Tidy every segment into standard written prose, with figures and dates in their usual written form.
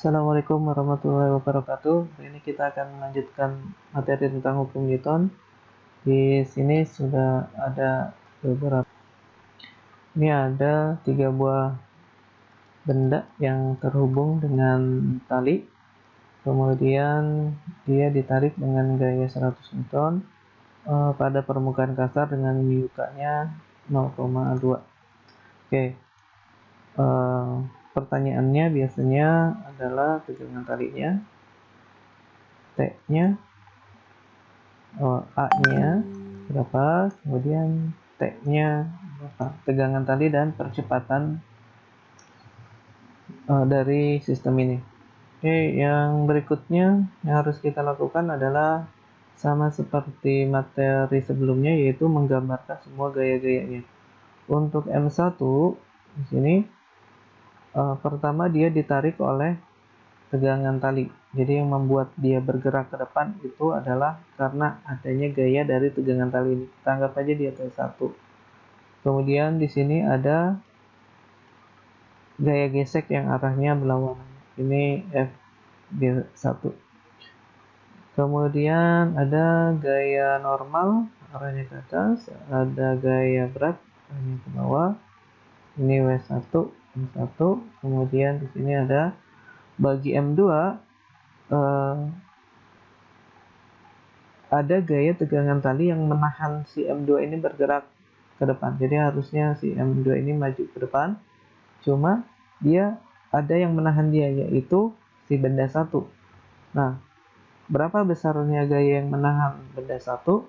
Assalamualaikum warahmatullahi wabarakatuh. Hari ini kita akan melanjutkan materi tentang hukum Newton. Di sini sudah ada beberapa. Ini ada 3 buah benda yang terhubung dengan tali. Kemudian dia ditarik dengan gaya 100 Newton pada permukaan kasar dengan miyukanya 0,2. Oke. Pertanyaannya biasanya adalah tegangan talinya, T-nya, A-nya berapa, kemudian T-nya berapa, tegangan tali dan percepatan dari sistem ini. Oke, yang berikutnya yang harus kita lakukan adalah sama seperti materi sebelumnya, yaitu menggambarkan semua gaya-gayanya. Untuk M1 di sini pertama dia ditarik oleh tegangan tali. Jadi yang membuat dia bergerak ke depan itu adalah karena adanya gaya dari tegangan tali ini. Kita anggap aja dia T1. Kemudian di sini ada gaya gesek yang arahnya berlawanan. Ini F1. Kemudian ada gaya normal arahnya ke atas, ada gaya berat arahnya ke bawah. Ini W1, M1. Kemudian di sini ada bagi M2 ada gaya tegangan tali yang menahan si M2 ini bergerak ke depan. Jadi harusnya si M2 ini maju ke depan. Cuma dia ada yang menahan dia, yaitu si benda 1. Nah, berapa besarnya gaya yang menahan benda 1?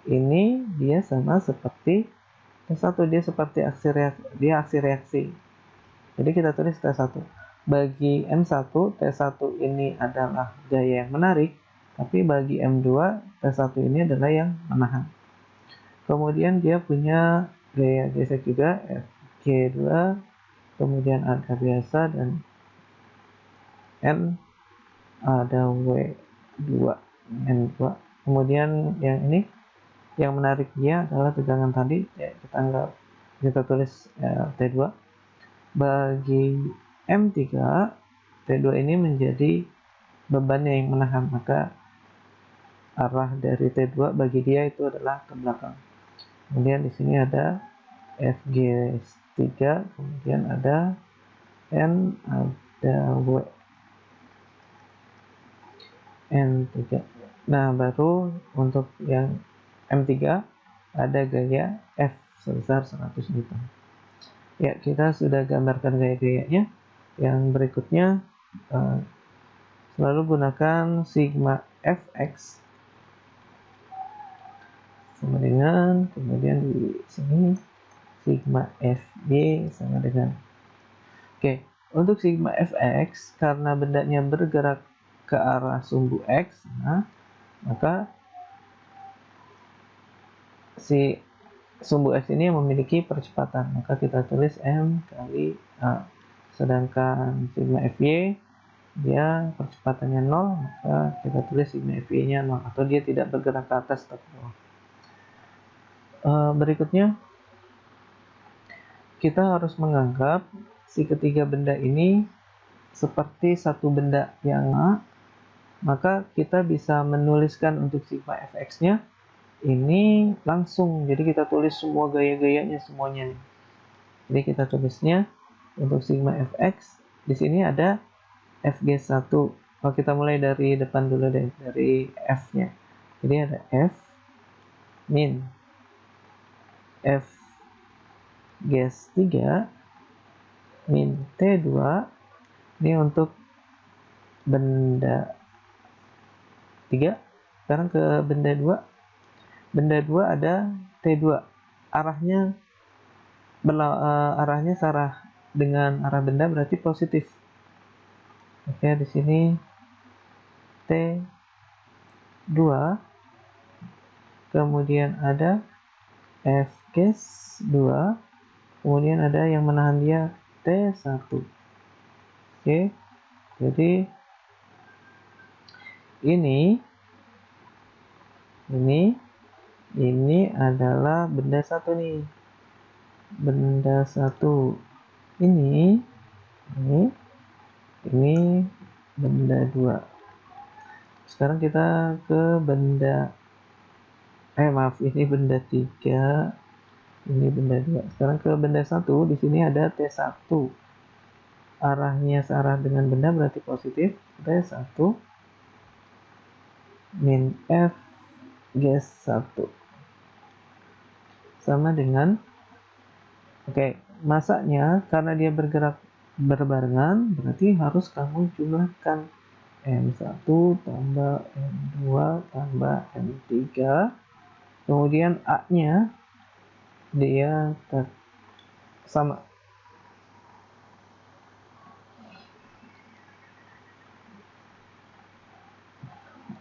Ini dia sama seperti T1, dia seperti aksi reaksi. Jadi kita tulis T1. Bagi M1, T1 ini adalah gaya yang menarik, tapi bagi M2, T1 ini adalah yang menahan. Kemudian dia punya gaya gesek juga, Fg2, kemudian ada biasa, dan N ada W2, N2. Kemudian yang ini, yang menarik dia adalah tegangan tali, kita tulis T2. Bagi M3, T2 ini menjadi bebannya yang menahan, maka arah dari T2 bagi dia itu adalah ke belakang. Kemudian di sini ada Fg3, kemudian ada N, ada W, N3. Nah, baru untuk yang M3 ada gaya F sebesar 100 Newton. Ya, kita sudah gambarkan gaya-gayanya. Yang berikutnya, selalu gunakan sigma Fx sama dengan, kemudian di sini sigma Fy sama dengan. Oke, untuk sigma Fx, karena bendanya bergerak ke arah sumbu X, maka si sumbu X ini memiliki percepatan, maka kita tulis M kali A. Sedangkan sigma Fy dia percepatannya 0, maka kita tulis sigma Fy nya 0, atau dia tidak bergerak ke atas atau ke bawah. Berikutnya kita harus menganggap si ketiga benda ini seperti satu benda yang maka kita bisa menuliskan untuk sigma Fx nya ini langsung. Jadi kita tulis semua gaya-gayanya semuanya nih. Jadi kita tulisnya untuk sigma Fx di sini ada Fg1. Kalau kita mulai dari depan dulu deh, dari F nya. Jadi ada F min F gas 3 min T2. Ini untuk benda 3. Sekarang ke benda 2. Benda 2 ada T2. Arahnya sarah dengan arah benda, berarti positif. Oke, di sini T2. Kemudian ada F gas 2. Kemudian ada yang menahan dia T1. Oke, jadi ini adalah benda 1 nih. Benda 1 ini Ini benda 2. Sekarang kita ke benda maaf, ini benda 3, ini benda 2. Sekarang ke benda 1. Di sini ada T1. Arahnya searah dengan benda berarti positif. T1 min F gas 1 sama dengan, masanya karena dia bergerak berbarengan, berarti harus kamu jumlahkan M1 tambah M2 tambah M3. Kemudian A-nya dia sama.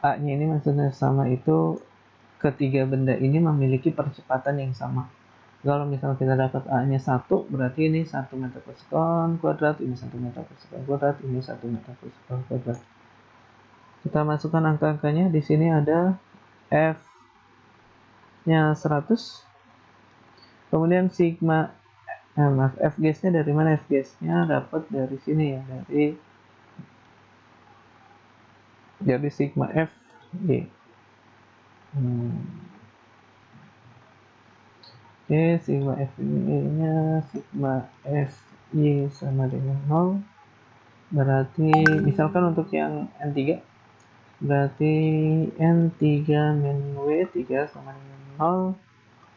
A-nya ini maksudnya sama itu ketiga benda ini memiliki percepatan yang sama. Kalau misalnya kita dapat A-nya 1, berarti ini 1 meter per sekon kuadrat, ini 1 meter per sekon kuadrat, ini 1 meter per sekon kuadrat. Kita masukkan angka-angkanya. Di sini ada F-nya 100. Kemudian sigma F gas-nya dari mana? F gas-nya dapat dari sini ya, dari sigma F Y. Sigma F nya sigma F Y sama dengan 0. Berarti misalkan untuk yang N3, berarti N3 min W3 sama dengan 0.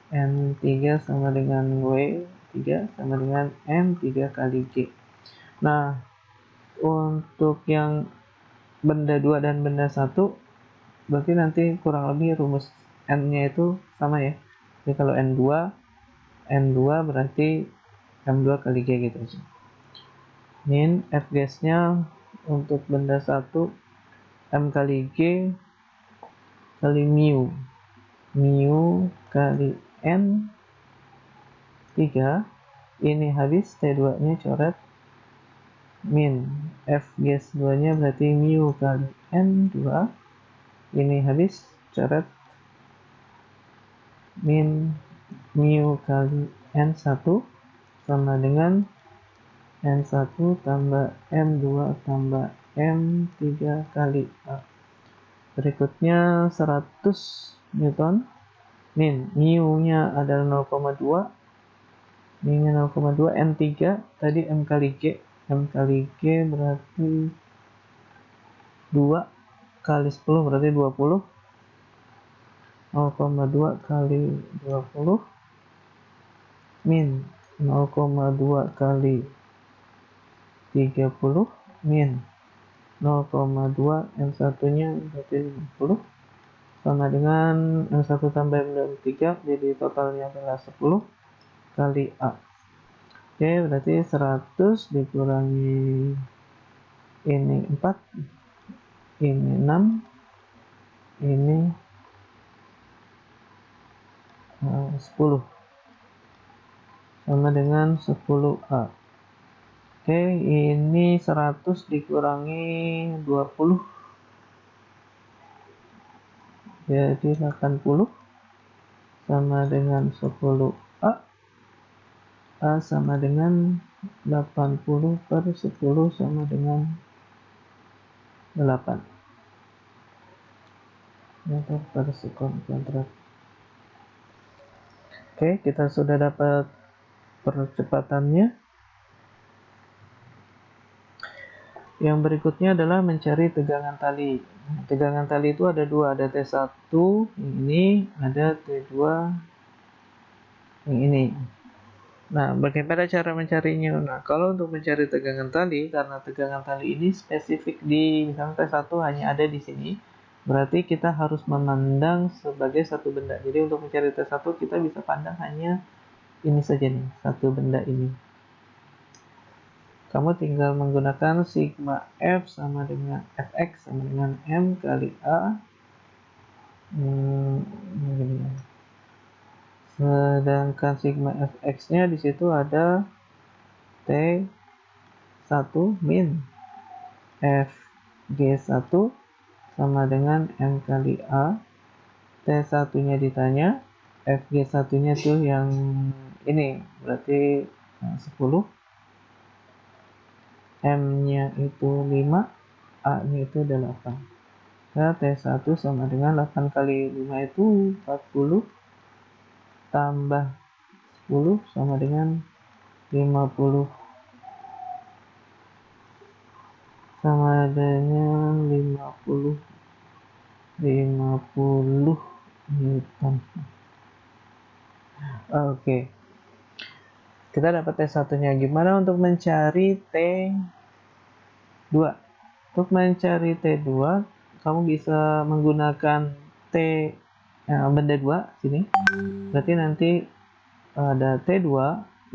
N3 sama dengan W3 sama dengan M3 kali G. Nah, untuk yang benda 2 dan benda 1, berarti nanti kurang lebih rumus N-nya itu sama ya. Jadi kalau N2 berarti M2 kali G gitu aja. Min F gas-nya untuk benda 1 M kali G kali mu. Mu kali N 3. Ini habis, T2 nya coret. Min F gas 2 nya berarti mu kali N2. Ini habis, coret. Min mu kali N1 sama dengan N1 tambah M2 tambah M3 kali A. Berikutnya 100 Newton. Min mu-nya adalah 0,2. Mu-nya 0,2. N3 tadi M kali G. M kali G berarti 2 kali 10 berarti 20. 0,2 kali 20 min 0,2 kali 30 min 0,2 M1 nya berarti 50 sama dengan M1 tambah M3, jadi totalnya adalah 10 kali A. Oke, berarti 100 dikurangi ini 4, ini 6, ini 10 sama dengan 10A. Oke, ini 100 dikurangi 20 jadi 80 sama dengan 10A. A sama dengan 80 per 10 sama dengan 8 meter per sekon kuadrat. Oke, kita sudah dapat percepatannya. Yang berikutnya adalah mencari tegangan tali. Tegangan tali itu ada dua, ada T1 ini, ada T2 yang ini. Nah, bagaimana cara mencarinya? Nah, kalau untuk mencari tegangan tali, karena tegangan tali ini spesifik di misalnya T1 hanya ada di sini, berarti kita harus memandang sebagai satu benda. Jadi untuk mencari T1 kita bisa pandang hanya ini saja nih, satu benda ini. Kamu tinggal menggunakan sigma F sama dengan Fx sama dengan M kali A. Sedangkan sigma Fx-nya di situ ada T1 min Fg1 sama dengan M kali A. T1-nya ditanya, Fg1-nya tuh yang ini, berarti 10. M-nya itu 5, A-nya itu 8. Nah, T1 sama dengan 8 kali 5 itu 40, tambah 10 sama dengan 50. Sama dengan 50 Newton. Oke. Kita dapat T1-nya. Gimana untuk mencari T2? Untuk mencari T2, kamu bisa menggunakan benda 2 sini. Berarti nanti ada T2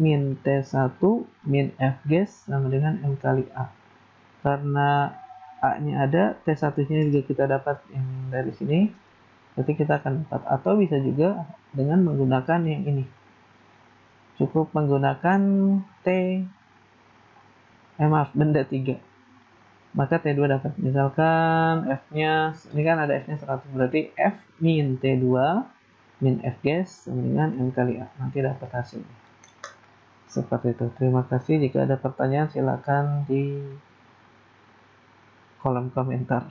min T1 min F gas sama dengan M kali A. Karena A-nya ada, T1-nya juga kita dapat yang dari sini. Berarti kita akan dapat, atau bisa juga dengan menggunakan yang ini. Cukup menggunakan benda 3. Maka T2 dapat. Misalkan F-nya, ini kan ada F-nya 100, berarti F min T2 min F gas sama dengan M kali A. Nanti dapat hasilnya. Seperti itu. Terima kasih. Jika ada pertanyaan silakan di kolom komentar.